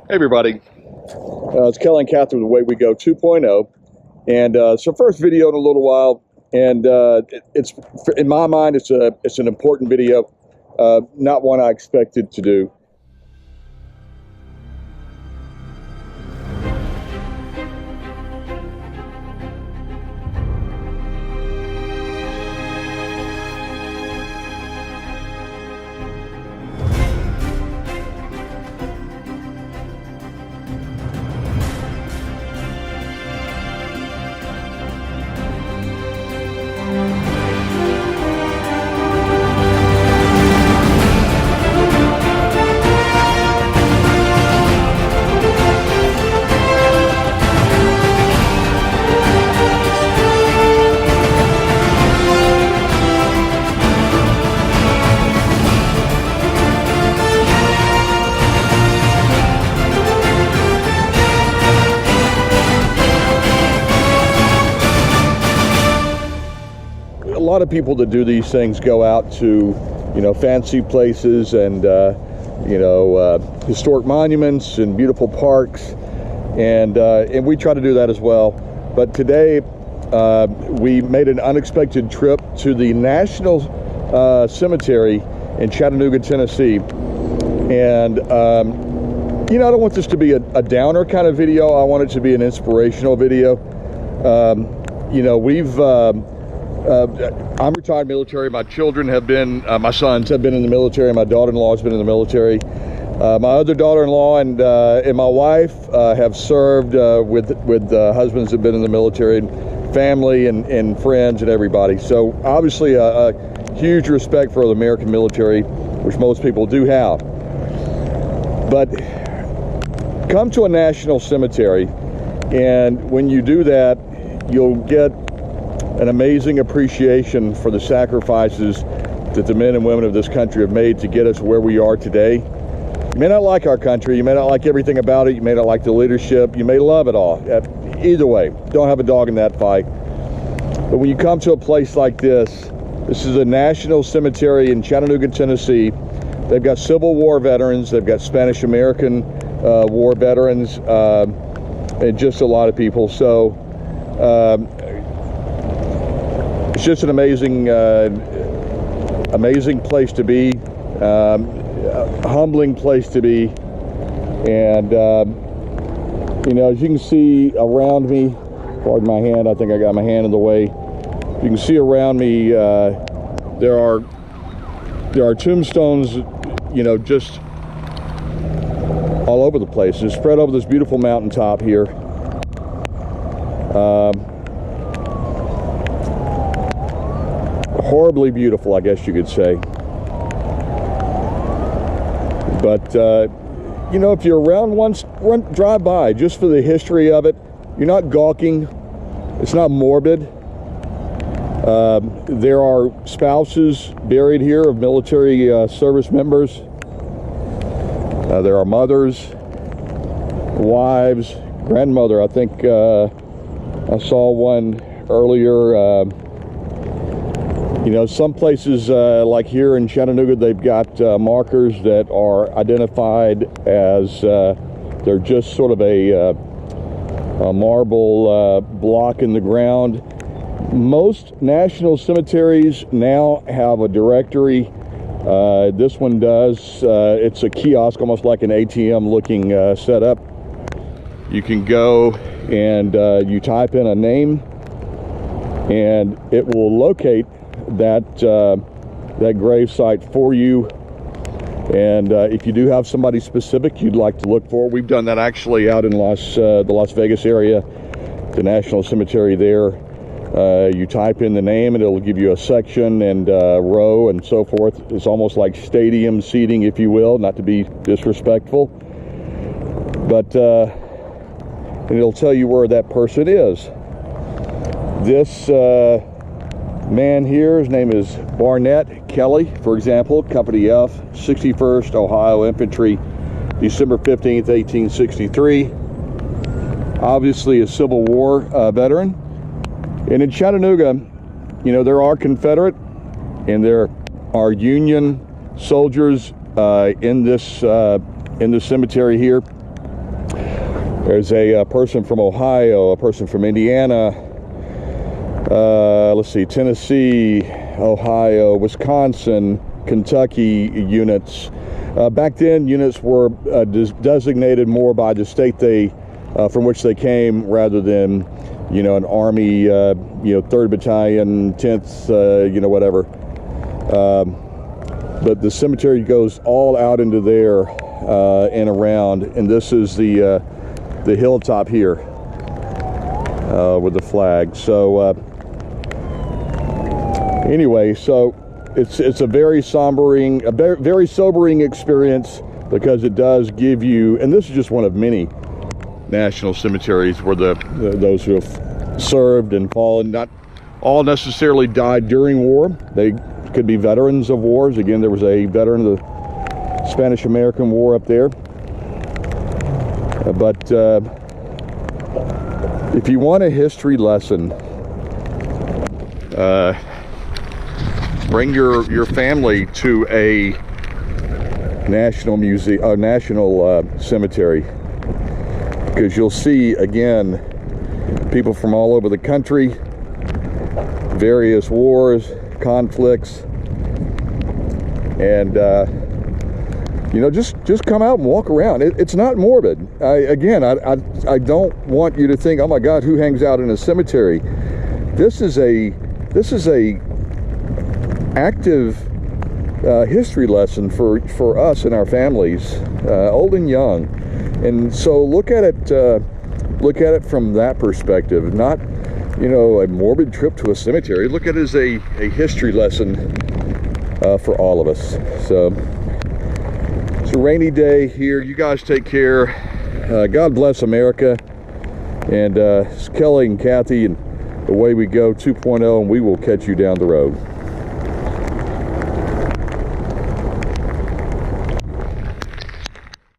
Hey everybody, it's Kelly and Catherine with Away We Go 2.0, and it's our first video in a little while, and it's in my mind it's an important video, not one I expected to do. A lot of people that do these things go out to, fancy places and, historic monuments and beautiful parks, and we try to do that as well. But today, we made an unexpected trip to the National Cemetery in Chattanooga, Tennessee, and I don't want this to be a downer kind of video. I want it to be an inspirational video. I'm retired military. My children have been, my sons have been in the military. My daughter-in-law has been in the military. My other daughter-in-law and my wife have served with husbands that have been in the military, and family and friends and everybody. So obviously a huge respect for the American military, which most people do have. But come to a national cemetery, and when you do that, you'll get an amazing appreciation for the sacrifices that the men and women of this country have made to get us where we are today. You may not like our country, you may not like everything about it, you may not like the leadership, you may love it all. Either way, don't have a dog in that fight. But when you come to a place like this is a national cemetery in Chattanooga, Tennessee. They've got Civil War veterans, they've got Spanish-American war veterans, and just a lot of people. So it's just an amazing place to be, a humbling place to be. And as you can see around me, pardon my hand, I think I got my hand in the way. You can see around me there are tombstones, just all over the place. They're spread over this beautiful mountaintop here. Horribly beautiful, I guess you could say. But if you're around once, drive by just for the history of it. You're not gawking. It's not morbid. There are spouses buried here of military service members. There are mothers, wives, grandmother. I think I saw one earlier. Some places like here in Chattanooga, they've got markers that are identified as they're just sort of a marble block in the ground. Most national cemeteries now have a directory. This one does. It's a kiosk, almost like an ATM looking setup. You can go and you type in a name, and it will locate that grave site for you. And if you do have somebody specific you'd like to look for, we've done that actually out in the Las Vegas area, the National Cemetery there. You type in the name and it'll give you a section and row and so forth. It's almost like stadium seating, if you will, not to be disrespectful, but and it'll tell you where that person is. This man here, his name is Barnett Kelly, for example, Company F, 61st Ohio Infantry, December 15th, 1863. Obviously a Civil War veteran. And in Chattanooga, there are Confederate and there are Union soldiers in this cemetery here. There's a person from Ohio, a person from Indiana, let's see, Tennessee, Ohio, Wisconsin, Kentucky units. Back then, units were designated more by the state from which they came, rather than, you know, an Army, 3rd Battalion, 10th, whatever. But the cemetery goes all out into there and around, and this is the hilltop here with the flag. So anyway, so it's a very very sobering experience, because it does give you, and this is just one of many national cemeteries where those who have served and fallen, not all necessarily died during war. They could be veterans of wars. Again, there was a veteran of the Spanish-American War up there. But if you want a history lesson, bring your family to a national museum, national cemetery, because you'll see, again, people from all over the country, various wars, conflicts, and just come out and walk around. It's not morbid. I don't want you to think, oh my God, who hangs out in a cemetery? This is a active history lesson for us and our families, old and young. And so look at it from that perspective, not, a morbid trip to a cemetery. Look at it as a history lesson for all of us. So it's a rainy day here. You guys take care. God bless America. And it's Kelly and Kathy, and away we go, 2.0, and we will catch you down the road.